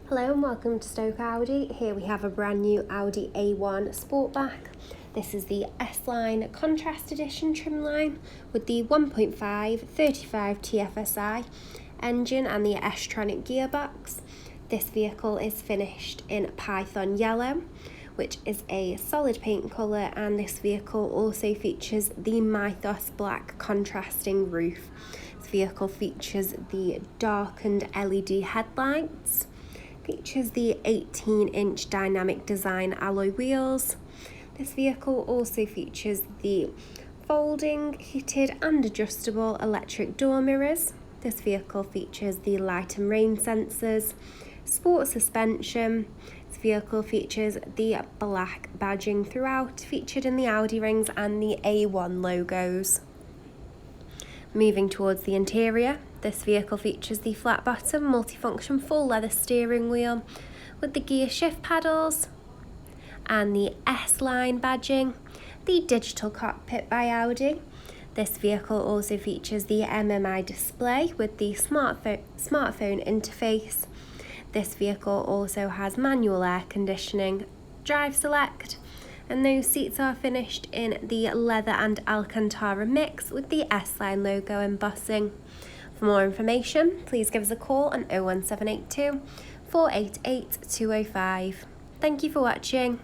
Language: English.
Hello and welcome to Stoke Audi. Here we have a brand new Audi A1 Sportback. This is the S-Line Contrast Edition trim line with the 1.5 35 TFSI engine and the Tronic gearbox. This vehicle is finished in Python Yellow, which is a solid paint colour, and this vehicle also features the Mythos Black contrasting roof. This vehicle features the darkened LED headlights. Features the 18-inch dynamic design alloy wheels. This vehicle also features the folding, heated and adjustable electric door mirrors. This vehicle features the light and rain sensors, sport suspension. This vehicle features the black badging throughout, featured in the Audi rings and the A1 logos. Moving towards the interior, this vehicle features the flat bottom multifunction full leather steering wheel with the gear shift pedals and the S-Line badging, the digital cockpit by Audi. This vehicle also features the MMI display with the smartphone interface. This vehicle also has manual air conditioning, drive select, and those seats are finished in the leather and Alcantara mix with the S-Line logo embossing. For more information, please give us a call on 01782 488 205. Thank you for watching.